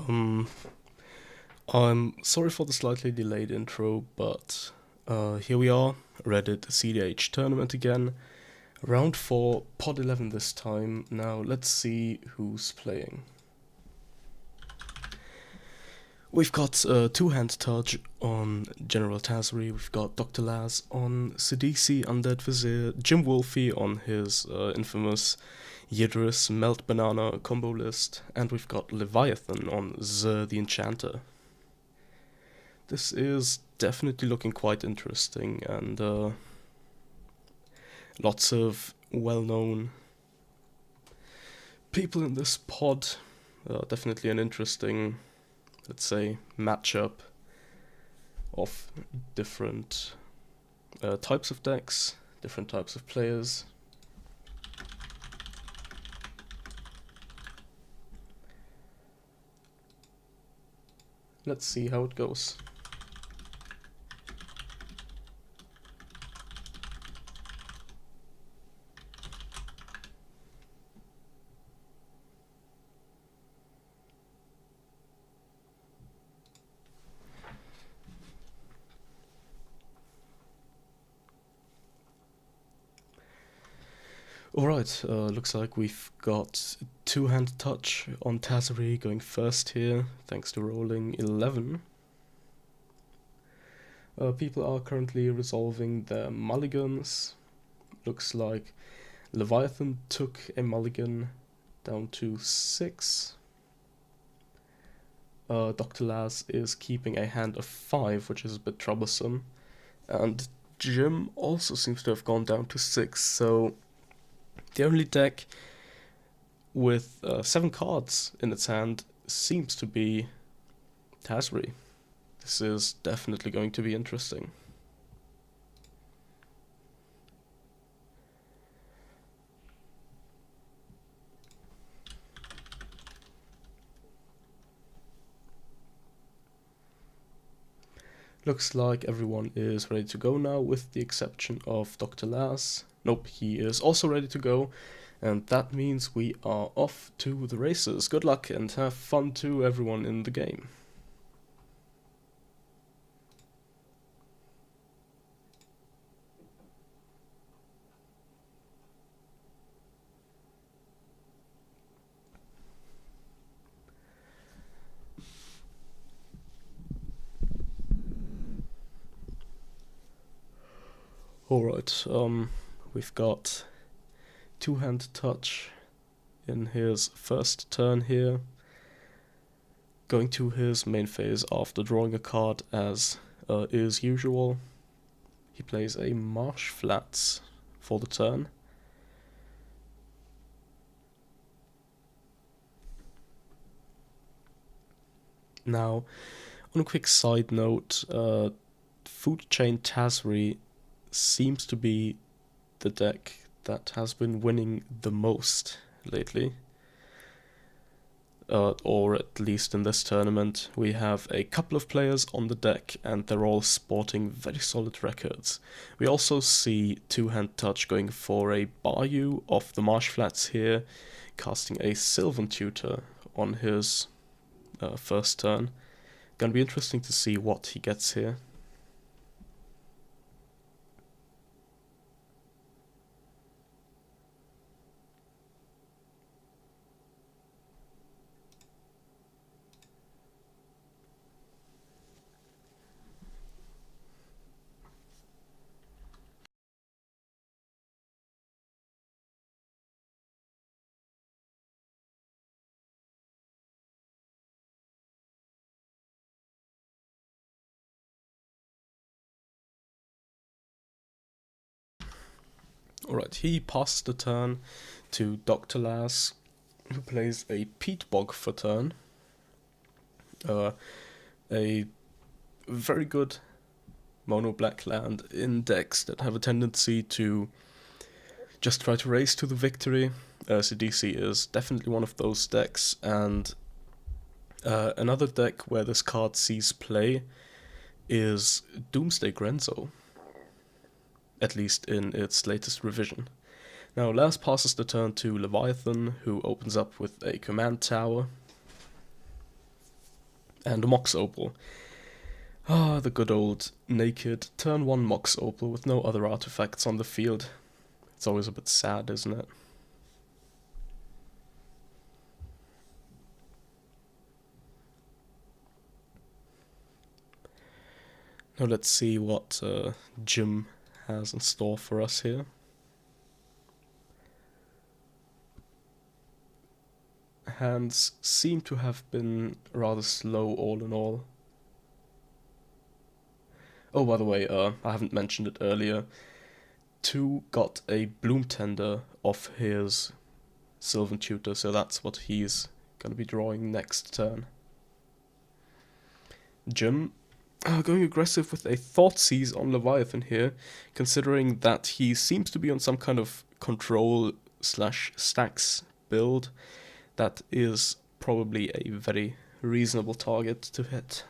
Um, I'm sorry for the slightly delayed intro, but here we are, Reddit CDH tournament again. Round 4, pod 11 this time. Now let's see who's playing. We've got Two-Hand Touch on General Tazri, we've got Dr. Laz on Sidisi Undead Vizier, Jim Wolfie on his infamous Yidris Melt Banana combo list, and we've got Leviathan on Zer the Enchanter. This is definitely looking quite interesting, and lots of well-known people in this pod. Definitely an interesting, let's say, matchup of different types of decks, different types of players. Let's see how it goes. Alright, looks like we've got Two-Hand Touch on Tazari going first here, thanks to rolling 11. People are currently resolving their mulligans. Looks like Leviathan took a mulligan down to 6. Dr. Laz is keeping a hand of 5, which is a bit troublesome. And Jim also seems to have gone down to 6, so the only deck with 7 cards in its hand seems to be Tazri. This is definitely going to be interesting. Looks like everyone is ready to go now, with the exception of Dr. Laz. Nope, he is also ready to go, and that means we are off to the races. Good luck and have fun to everyone in the game. Alright, we've got Two-Hand Touch in his first turn here, going to his main phase after drawing a card as is usual. He plays a Marsh Flats for the turn. Now, on a quick side note, Food Chain Tazri seems to be the deck that has been winning the most lately. Or at least in this tournament. We have a couple of players on the deck and they're all sporting very solid records. We also see Two-Hand Touch going for a Bayou off the Marsh Flats here, casting a Sylvan Tutor on his first turn. Gonna be interesting to see what he gets here. Alright, he passes the turn to Dr. Laz, who plays a Peat Bog for turn. A very good mono black land in decks that have a tendency to just try to race to the victory. CDC is definitely one of those decks, and another deck where this card sees play is Doomsday Grenzo, at least in its latest revision. Now Laz passes the turn to Leviathan, who opens up with a command tower. and a Mox Opal. Ah, the good old naked turn 1 Mox Opal with no other artifacts on the field. It's always a bit sad, isn't it? Now let's see what Jim has in store for us here. Hands seem to have been rather slow all in all. Oh, by the way, I haven't mentioned it earlier. 2 got a Bloom Tender off his Sylvan Tutor, so that's what he's gonna be drawing next turn. Jim going aggressive with a Thoughtseize on Leviathan here, considering that he seems to be on some kind of control slash stacks build. That is probably a very reasonable target to hit.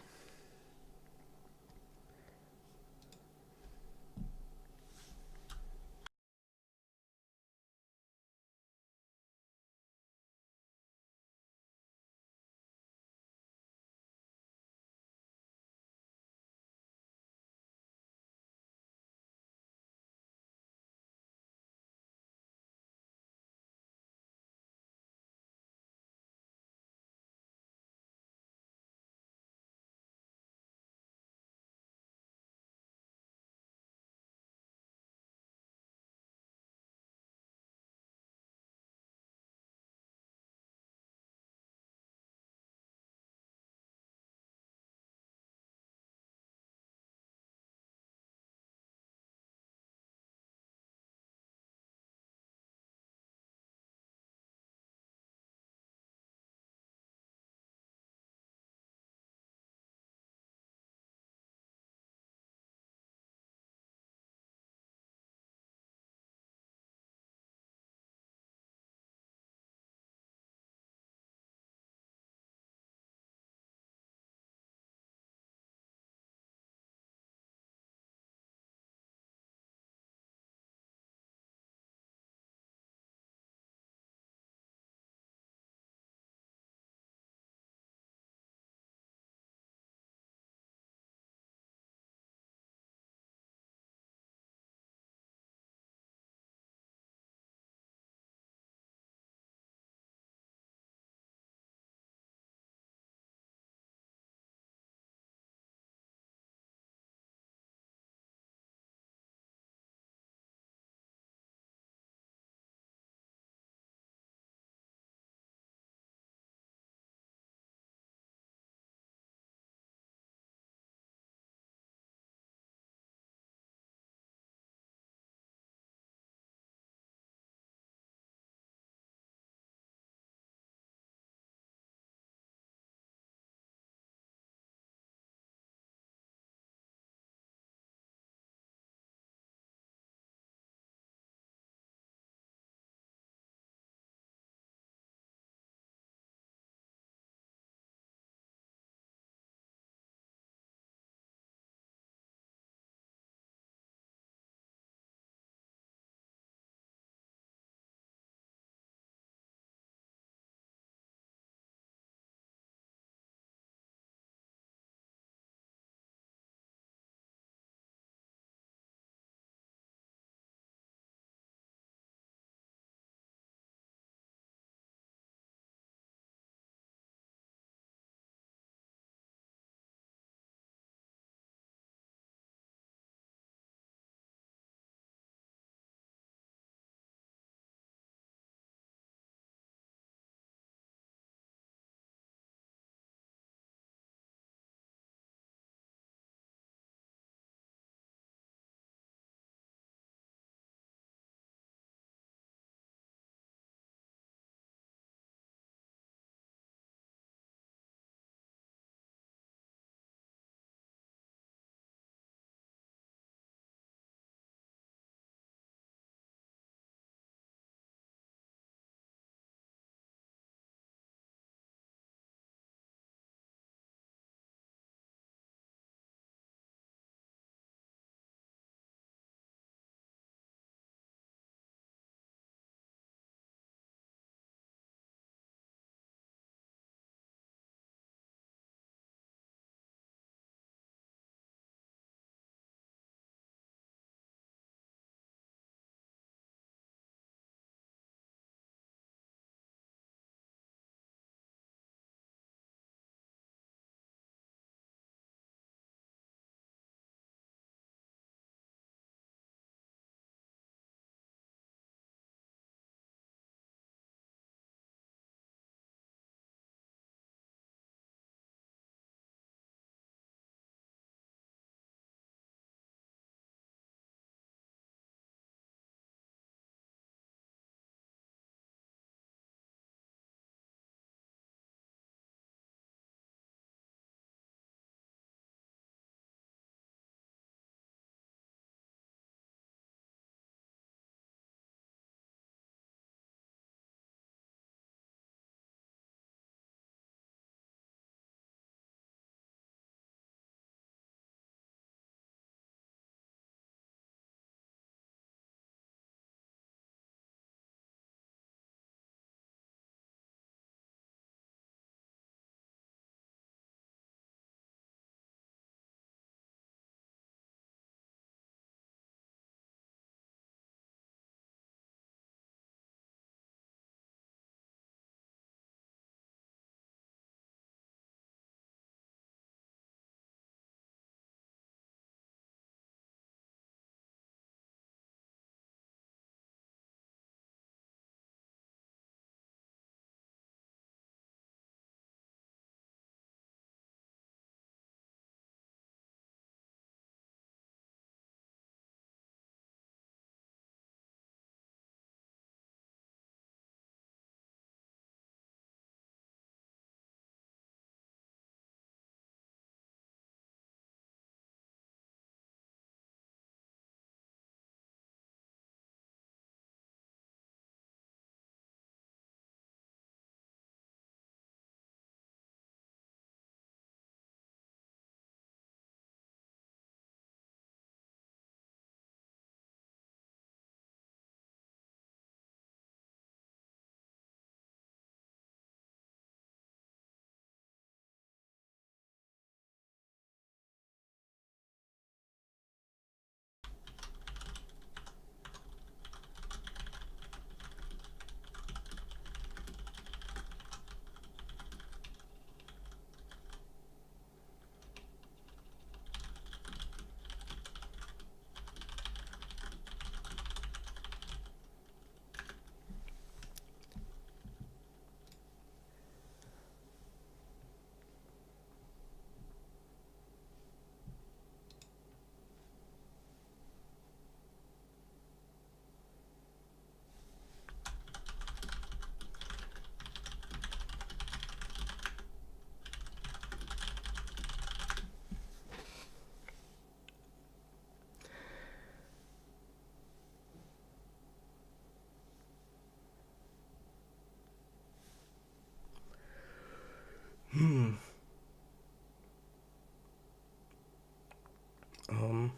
Um,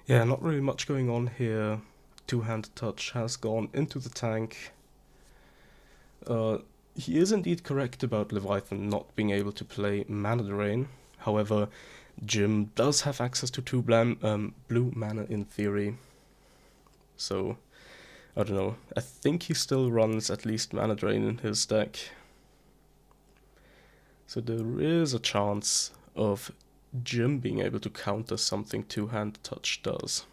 yeah, not really much going on here. Two-hand touch has gone into the tank. Uh, he is indeed correct about Leviathan not being able to play Mana Drain. However, Jim does have access to blue mana in theory. So, I don't know. I think he still runs at least Mana Drain in his deck. So there is a chance of Jim being able to counter something two-hand touch does.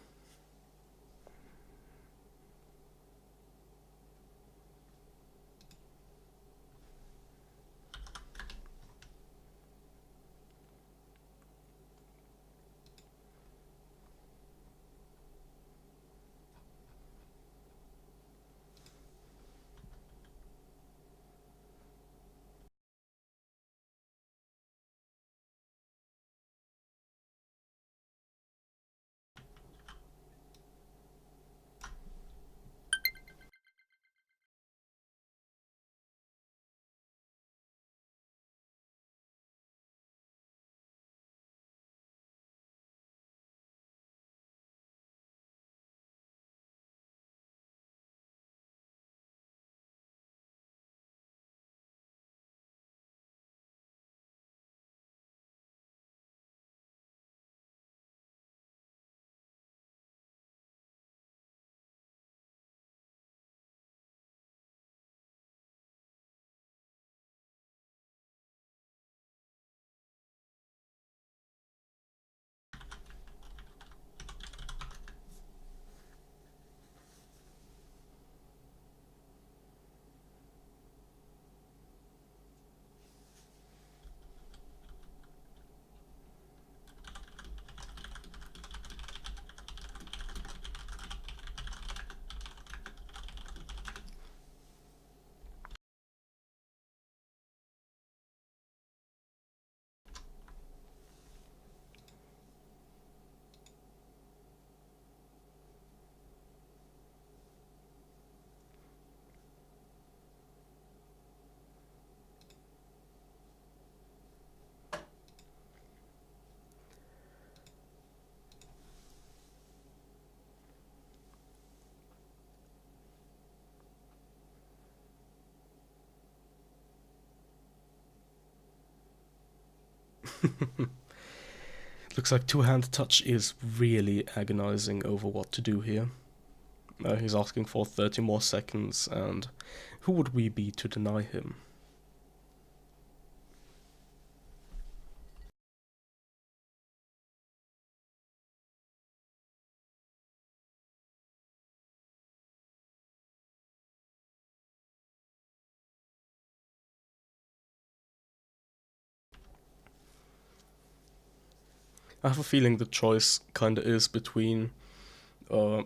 Looks like two-hand touch is really agonizing over what to do here. He's asking for 30 more seconds, and who would we be to deny him? I have a feeling the choice kinda is between uh,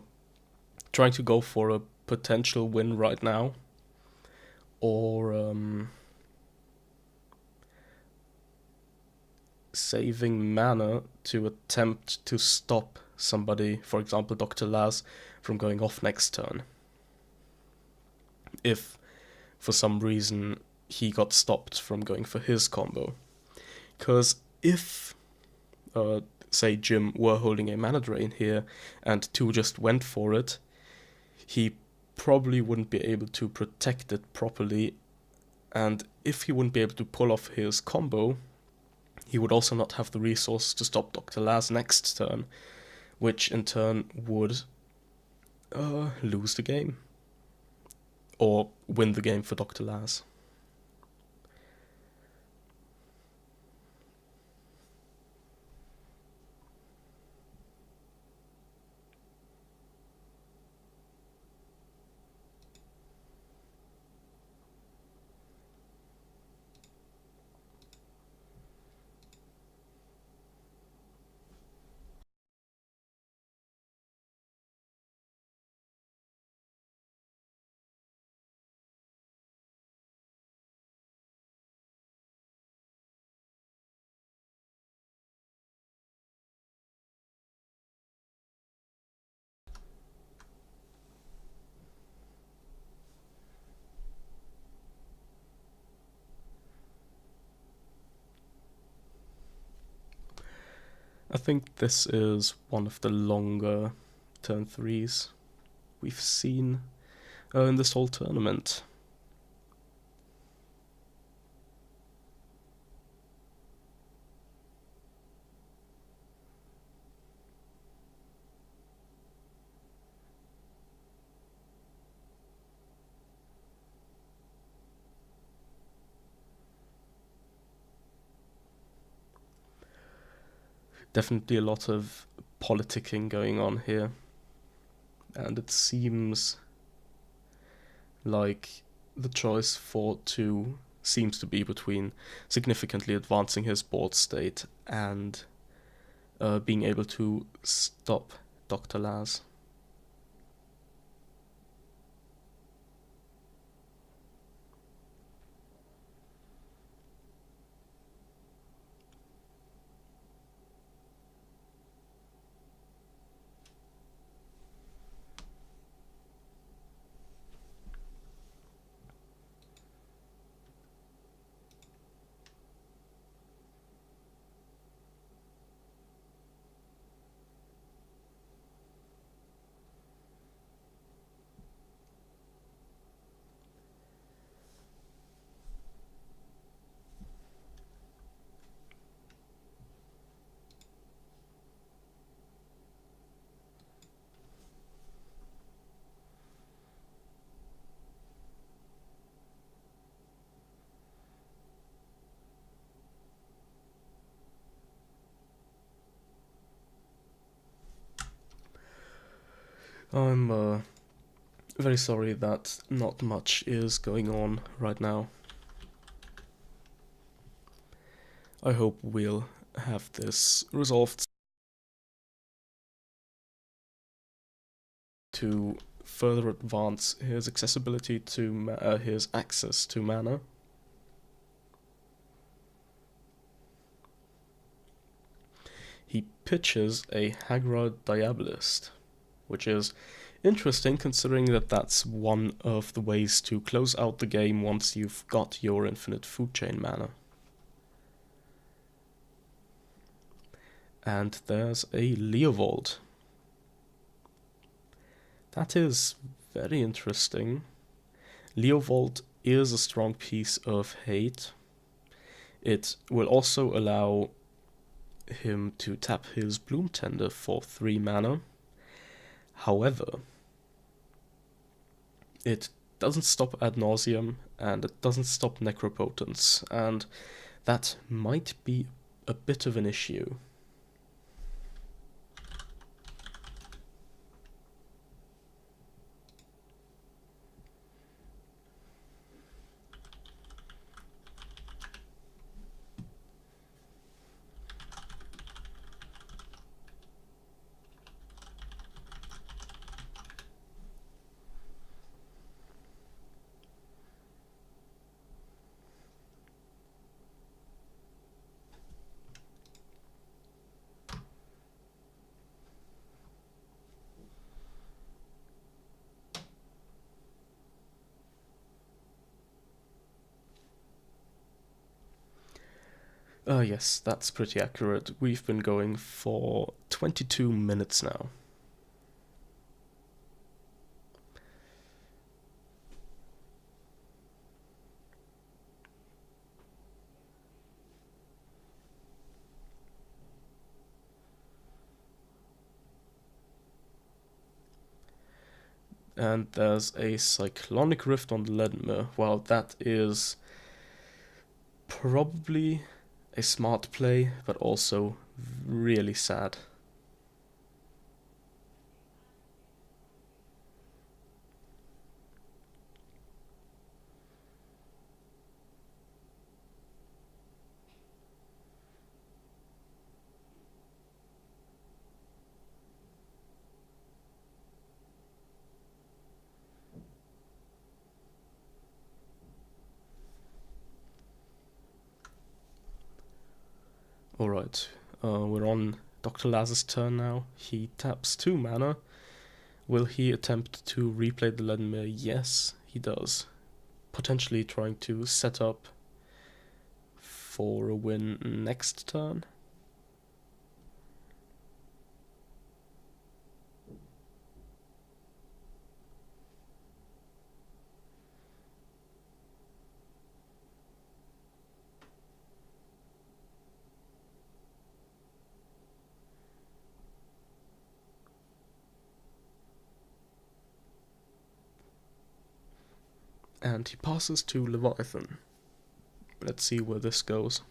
trying to go for a potential win right now, or saving mana to attempt to stop somebody, for example Dr. Laz, from going off next turn. If for some reason he got stopped from going for his combo. Because if, say, Jim were holding a mana drain here and two just went for it, he probably wouldn't be able to protect it properly, and if he wouldn't be able to pull off his combo, he would also not have the resource to stop Dr. Laz next turn, which in turn would lose the game. Or win the game for Dr. Laz. I think this is one of the longer turn 3s we've seen in this whole tournament. Definitely a lot of politicking going on here, and it seems like the choice for 2 seems to be between significantly advancing his board state and being able to stop Dr. Laz. I'm very sorry that not much is going on right now. I hope we'll have this resolved to further advance his accessibility to his access to mana. He pitches a Hagrad Diabolist, which is interesting considering that that's one of the ways to close out the game once you've got your infinite food chain mana. And there's a Leovold. That is very interesting. Leovold is a strong piece of hate. It will also allow him to tap his Bloom Tender for 3 mana. However, it doesn't stop Ad Nauseam, and it doesn't stop Necropotence, and that might be a bit of an issue. Yes, that's pretty accurate. We've been going for 22 minutes now. And there's a Cyclonic Rift on the Ledmer. Well, that is probably a smart play, but also really sad. Alright, we're on Dr. Laz's turn now. He taps 2 mana. Will he attempt to replay the Ledmer? Yes, he does. Potentially trying to set up for a win next turn. and he passes to Leviathan. Let's see where this goes.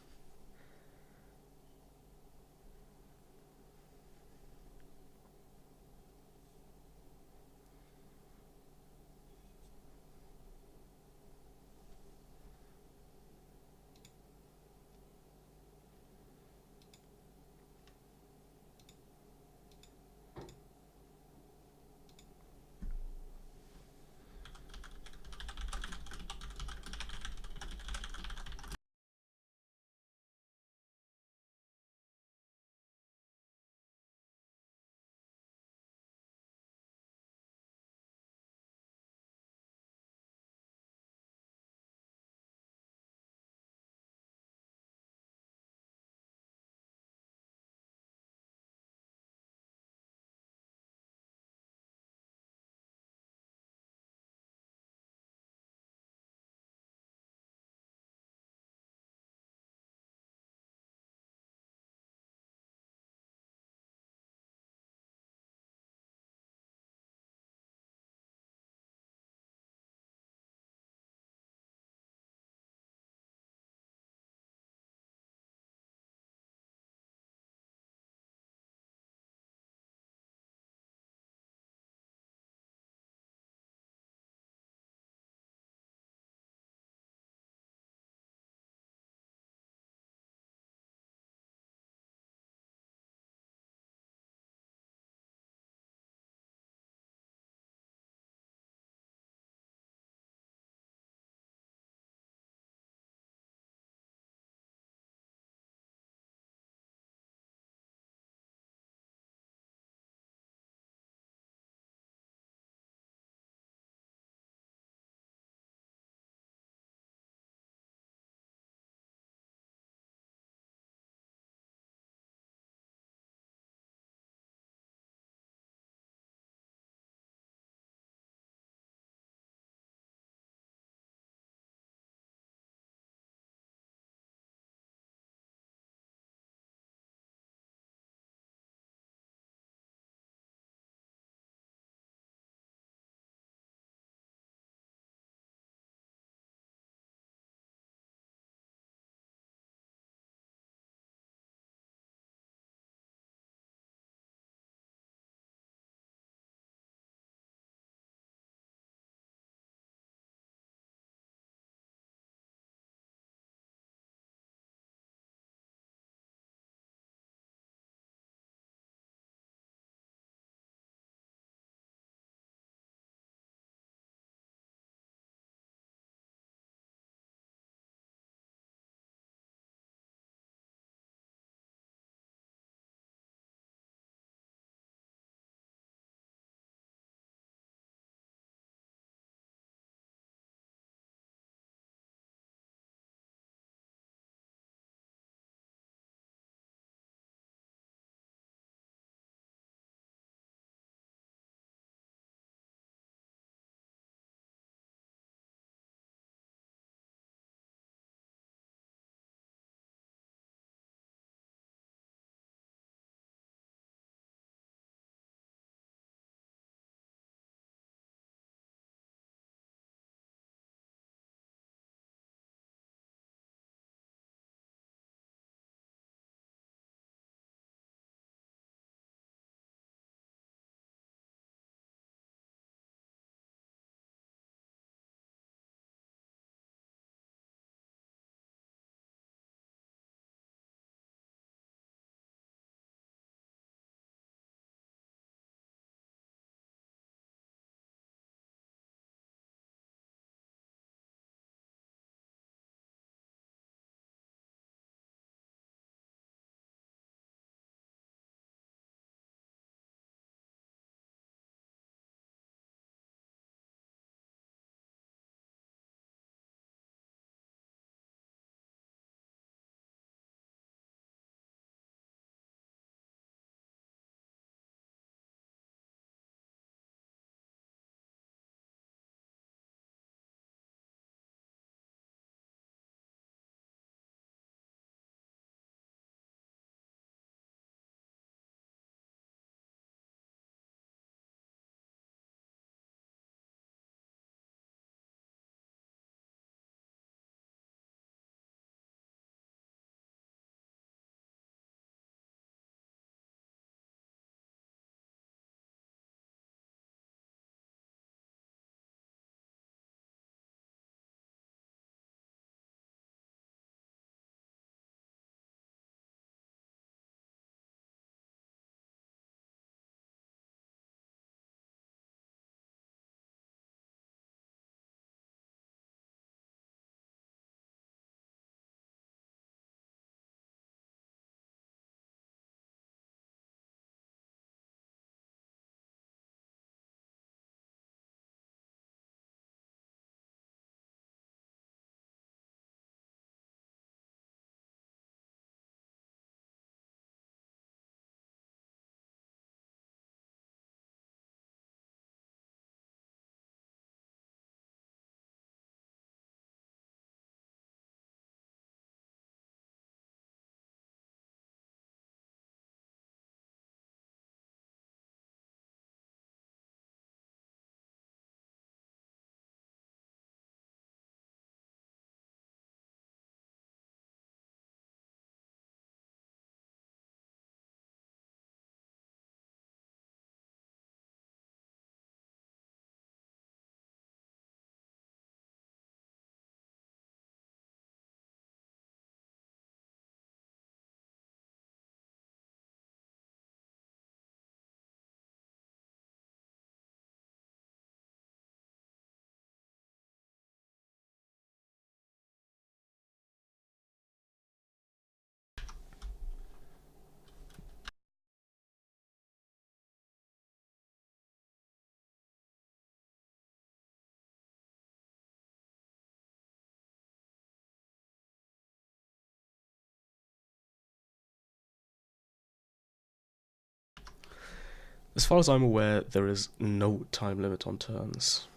As far as I'm aware, there is no time limit on turns.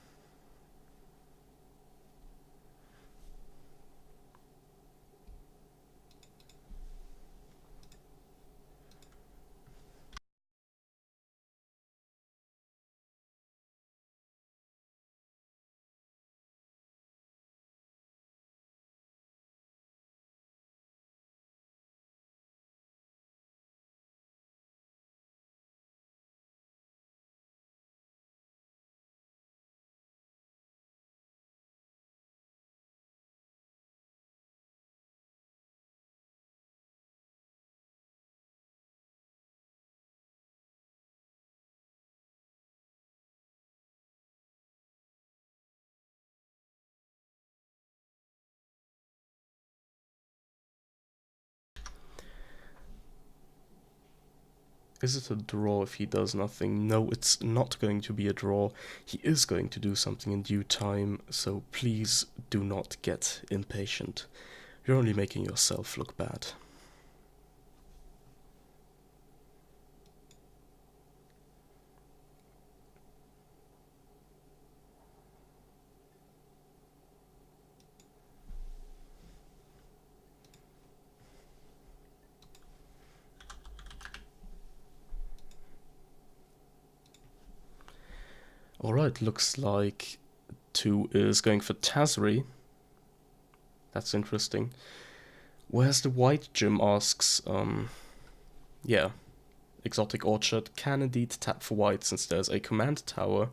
Is it a draw if he does nothing? No, it's not going to be a draw. He is going to do something in due time, so please do not get impatient. You're only making yourself look bad. Alright, looks like 2 is going for Tazri. That's interesting. Where's the white? Jim asks. Yeah. Exotic Orchard can indeed tap for white since there's a command tower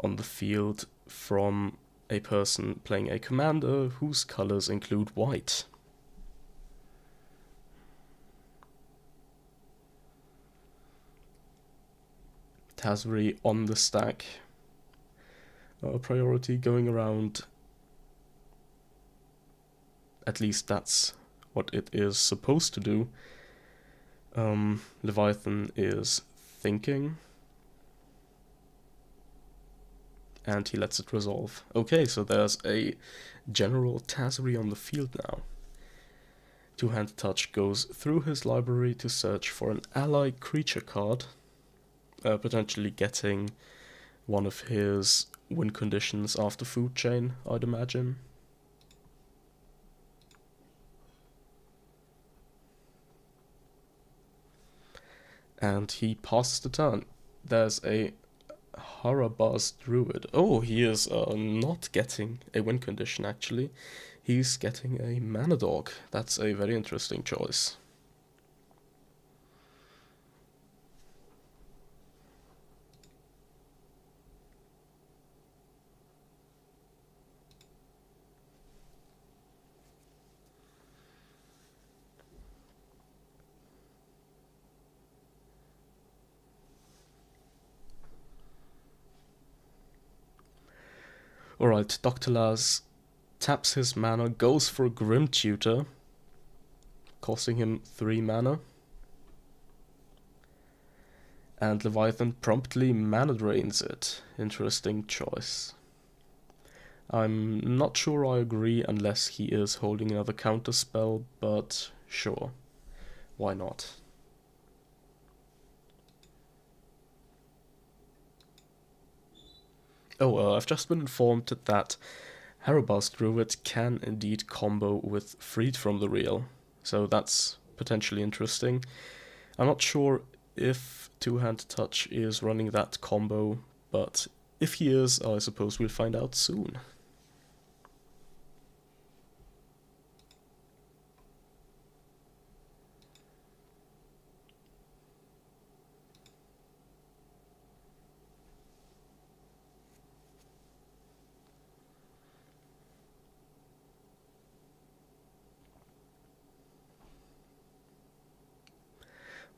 on the field from a person playing a commander whose colors include white. Tazri on the stack. Priority going around. At least that's what it is supposed to do. Leviathan is thinking. And he lets it resolve. Okay, so there's a General Tazri on the field now. Two-Hand Touch goes through his library to search for an ally creature card, potentially getting one of his win conditions after food chain, I'd imagine. And he passes the turn. There's a Harabaz Druid. Oh, he is not getting a win condition, actually. He's getting a Mana Dog. That's a very interesting choice. Alright, Dr. Laz taps his mana, goes for a Grim Tutor, costing him 3 mana. And Leviathan promptly mana drains it. Interesting choice. I'm not sure I agree unless he is holding another counter spell, but sure. Why not? Oh, I've just been informed that Harabaz Druid can indeed combo with Freed from the Real, so that's potentially interesting. I'm not sure if Two-Hand Touch is running that combo, but if he is, I suppose we'll find out soon.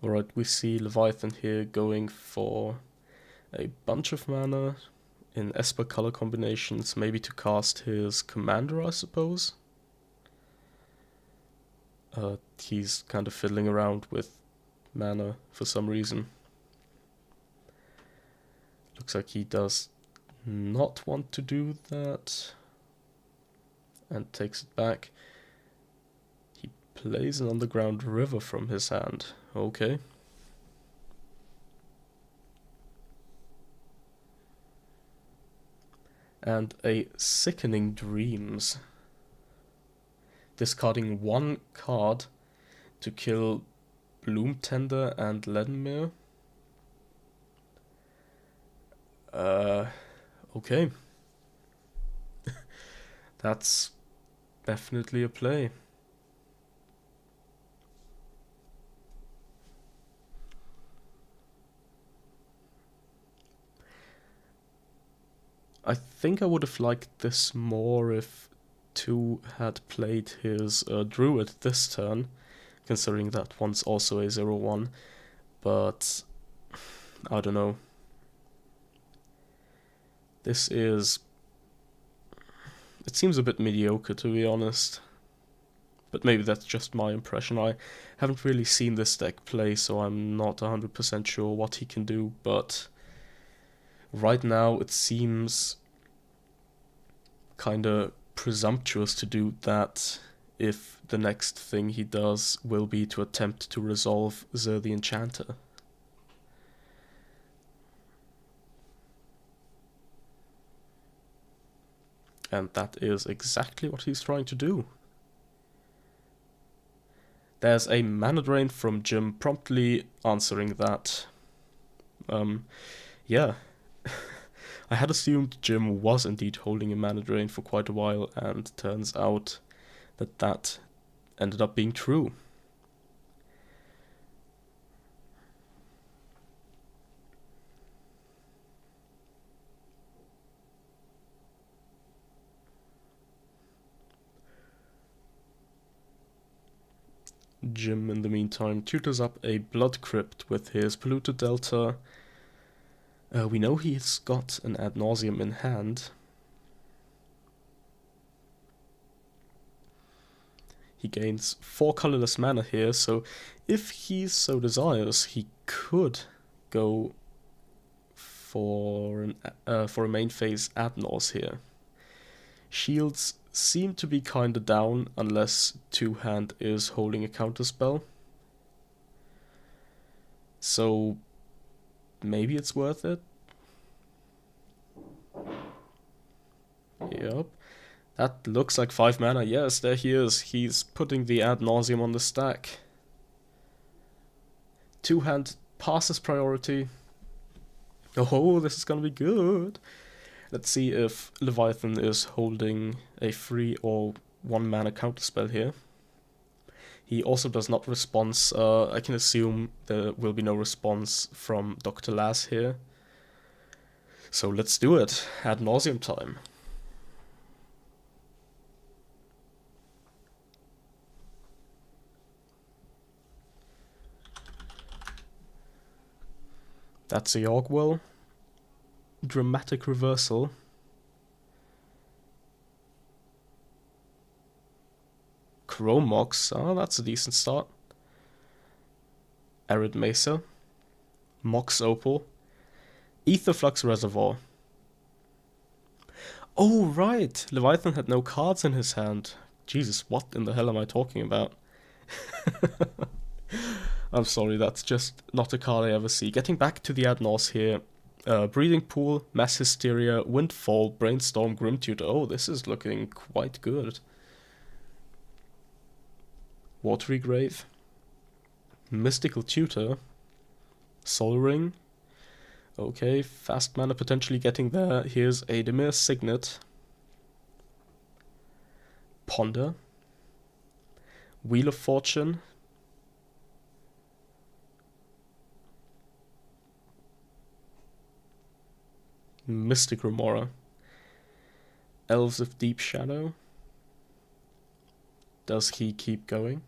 Alright, we see Leviathan here going for a bunch of mana in Esper color combinations, maybe to cast his commander, I suppose. He's kind of fiddling around with mana for some reason. Looks like he does not want to do that and takes it back. He plays an underground river from his hand. Okay. And a Sickening Dreams. Discarding one card to kill Bloom Tender and Ledmere. Okay. That's definitely a play. I think I would have liked this more if 2 had played his Druid this turn, considering that one's also a 0-1, but I don't know. This is... It seems a bit mediocre, to be honest. But maybe that's just my impression. I haven't really seen this deck play, so I'm not 100% sure what he can do, but right now it seems kinda presumptuous to do that if the next thing he does will be to attempt to resolve Zer the Enchanter. And that is exactly what he's trying to do. There's a mana drain from Jim promptly answering that. Yeah. I had assumed Jim was indeed holding a mana drain for quite a while, and turns out that that ended up being true. Jim, in the meantime, tutors up a Blood Crypt with his Polluted Delta. We know he's got an Ad Nauseam in hand. He gains 4 colorless mana here, so if he so desires, he could go for a main phase Adnors here. Shields seem to be kinda down unless 2-hand is holding a counterspell. So maybe it's worth it. Yep. That looks like 5 mana. Yes, there he is. He's putting the Ad Nauseam on the stack. 2-hand passes priority. Oh, this is gonna be good. Let's see if Leviathan is holding a 3 or 1 mana counterspell here. He also does not response. I can assume there will be no response from Dr. Lass here. So let's do it. Ad Nauseam time. That's a Yorkwell. Dramatic Reversal. Chromox. Oh, that's a decent start. Arid Mesa. Mox Opal. Aetherflux Reservoir. Oh, right! Leviathan had no cards in his hand. Jesus, what in the hell am I talking about? I'm sorry, that's just not a card I ever see. Getting back to the Adnos here. Breathing Pool, Mass Hysteria, Windfall, Brainstorm, Grim Tutor. Oh, this is looking quite good. Watery Grave. Mystical Tutor. Sol Ring. Okay, fast mana potentially getting there. Here's a Demir Signet. Ponder. Wheel of Fortune. Mystic Remora. Elves of Deep Shadow. Does he keep going?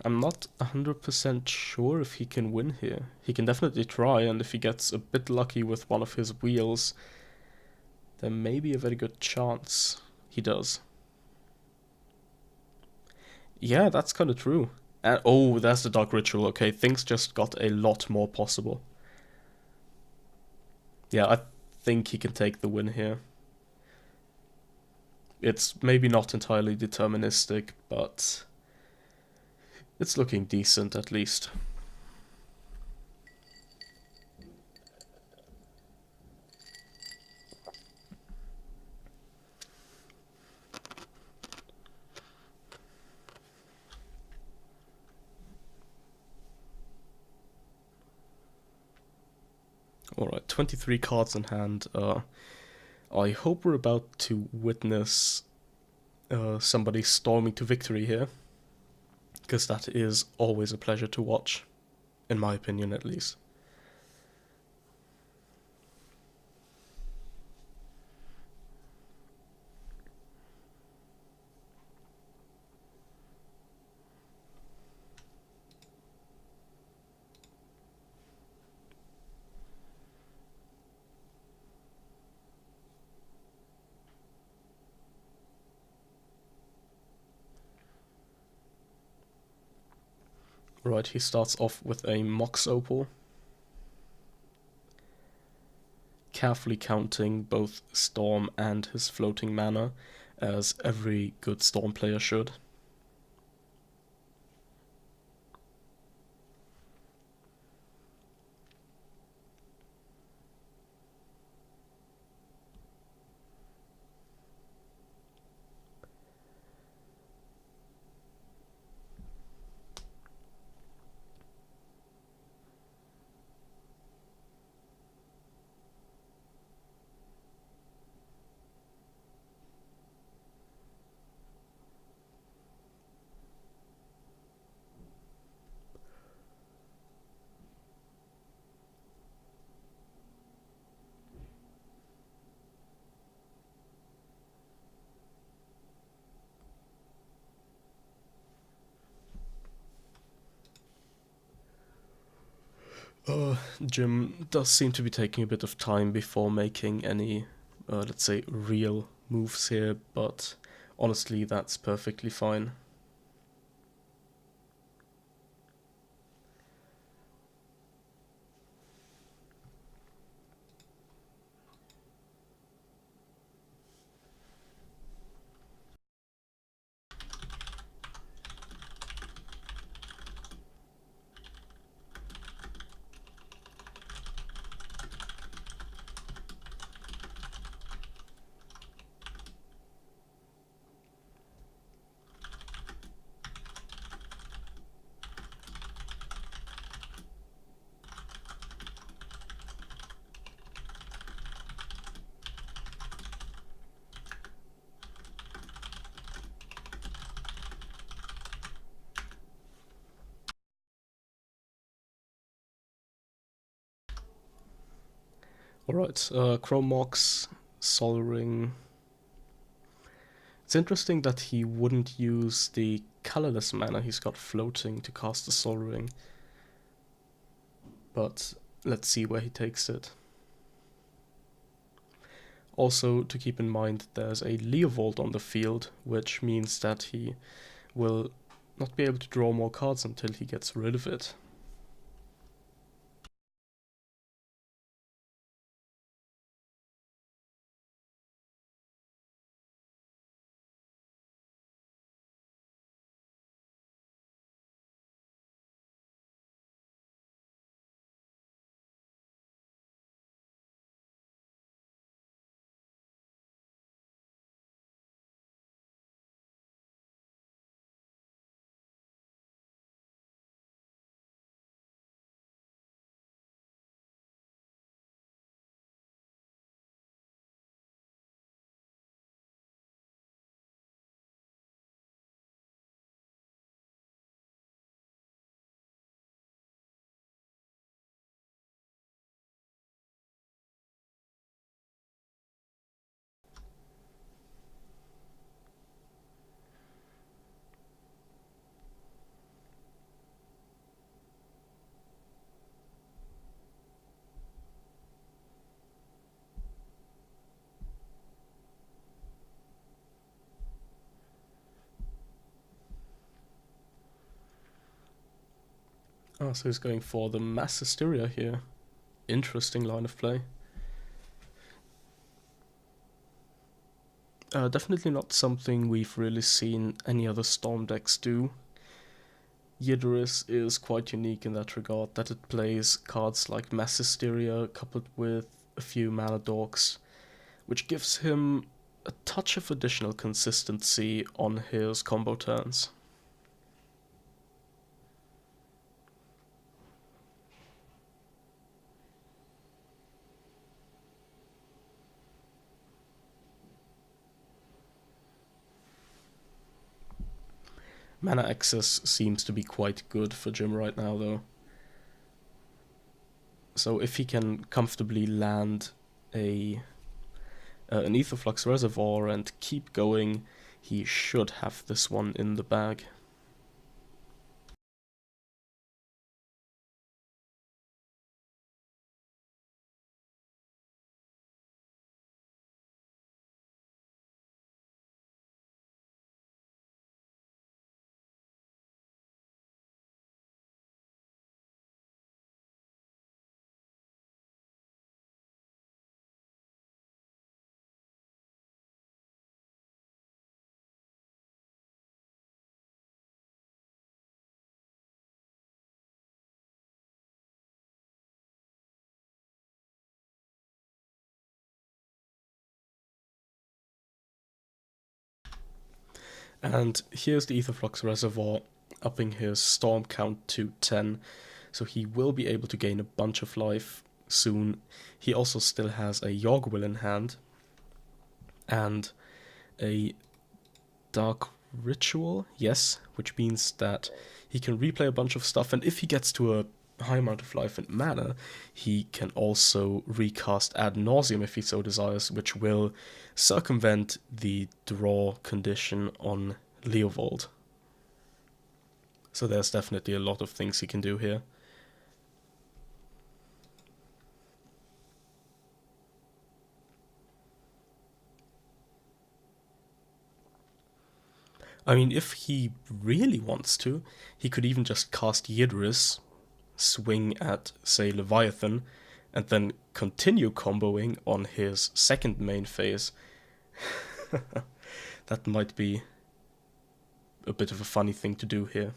I'm not 100% sure if he can win here. He can definitely try, and if he gets a bit lucky with one of his wheels, there may be a very good chance he does. Yeah, that's kind of true. And, oh, there's the Dark Ritual. Okay, things just got a lot more possible. Yeah, I think he can take the win here. It's maybe not entirely deterministic, but It's looking decent at least. Alright, 23 cards in hand. I hope we're about to witness somebody storming to victory here, because that is always a pleasure to watch, in my opinion at least. Right, he starts off with a Mox Opal, carefully counting both Storm and his floating mana, as every good Storm player should. Jim does seem to be taking a bit of time before making any, let's say, real moves here, but honestly, that's perfectly fine. Alright, Chrome Mox, Sol Ring. It's interesting that he wouldn't use the colorless mana he's got floating to cast the Sol Ring, but let's see where he takes it. Also, to keep in mind, there's a Leovold on the field, which means that he will not be able to draw more cards until he gets rid of it. Oh, so he's going for the Mass Hysteria here. Interesting line of play. Definitely not something we've really seen any other Storm decks do. Yidris is quite unique in that regard, that it plays cards like Mass Hysteria coupled with a few mana dorks, which gives him a touch of additional consistency on his combo turns. Mana access seems to be quite good for Jim right now, though. So if he can comfortably land a an Aetherflux Reservoir and keep going, he should have this one in the bag. And here's the Aetherflux Reservoir, upping his Storm count to 10, so he will be able to gain a bunch of life soon. He also still has a Yogg-Will in hand, and a Dark Ritual, yes, which means that he can replay a bunch of stuff, and if he gets to a high amount of life and mana, he can also recast Ad Nauseam if he so desires, which will circumvent the draw condition on Leovold. So there's definitely a lot of things he can do here. I mean, if he really wants to, he could even just cast Yidris, swing at, say, Leviathan, and then continue comboing on his second main phase. That might be a bit of a funny thing to do here.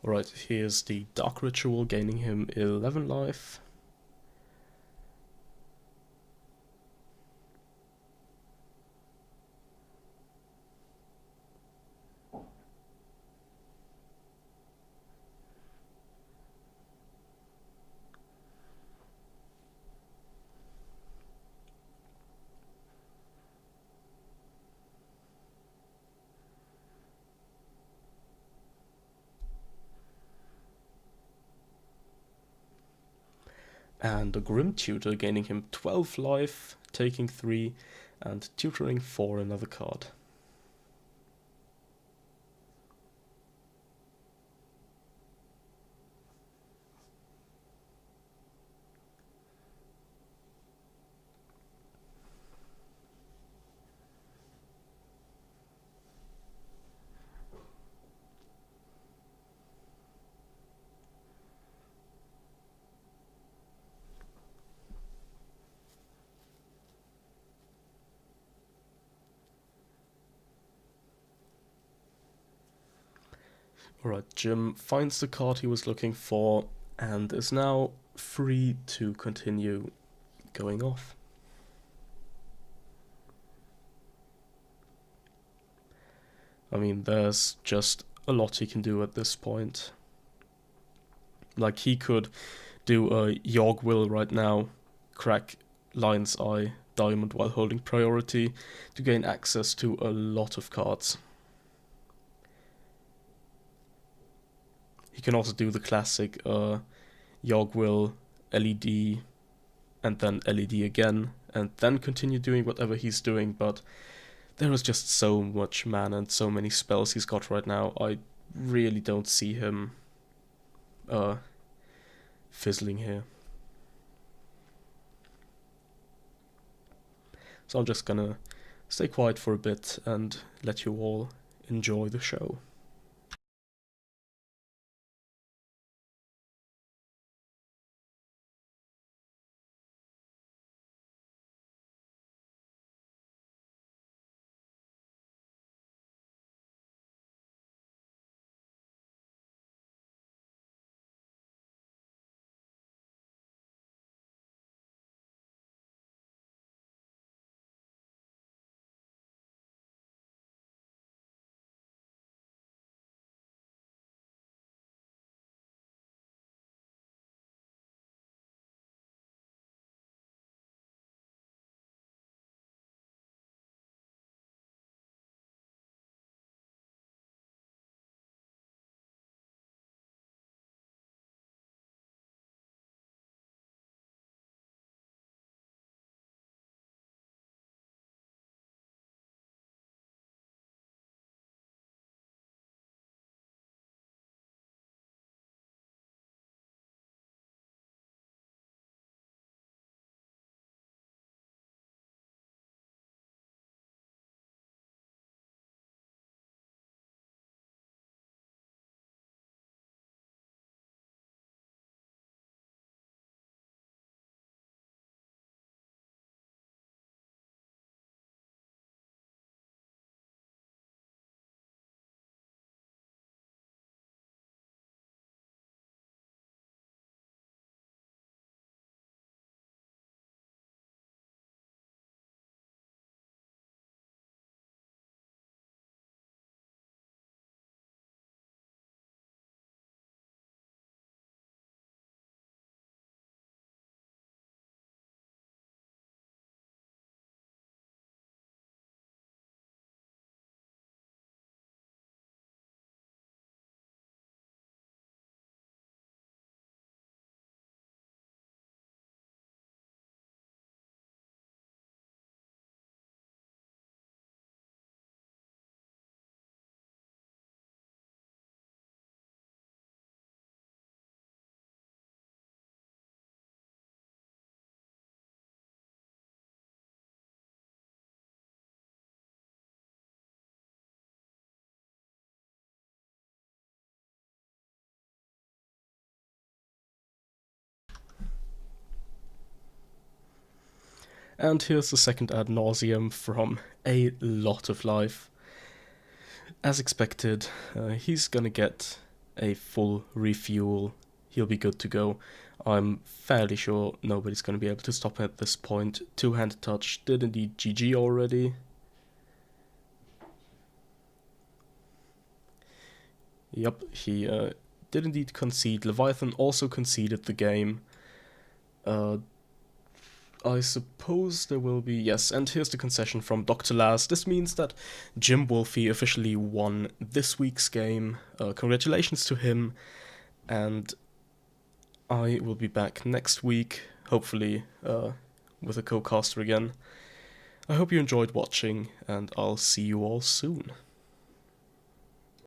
Alright, here's the Dark Ritual, gaining him 11 life. And the Grim Tutor, gaining him 12 life, taking 3, and tutoring for another card. Alright, Jim finds the card he was looking for and is now free to continue going off. I mean, there's just a lot he can do at this point. Like, he could do a Yogg-Will right now, crack Lion's Eye, Diamond while holding priority to gain access to a lot of cards. He can also do the classic Yogg-Will, LED, and then LED again, and then continue doing whatever he's doing, but there is just so much mana and so many spells he's got right now, I really don't see him fizzling here. So I'm just gonna stay quiet for a bit and let you all enjoy the show. And here's the second ad nauseum from A Lot of Life. As expected, he's gonna get a full refuel. He'll be good to go. I'm fairly sure nobody's gonna be able to stop him at this point. Two-handed touch did indeed GG already. Yep, he did indeed concede. Leviathan also conceded the game. I suppose there will be, yes, and here's the concession from Dr. Laz. This means that Jim Wolfe officially won this week's game. Congratulations to him, and I will be back next week, hopefully with a co-caster again. I hope you enjoyed watching, and I'll see you all soon.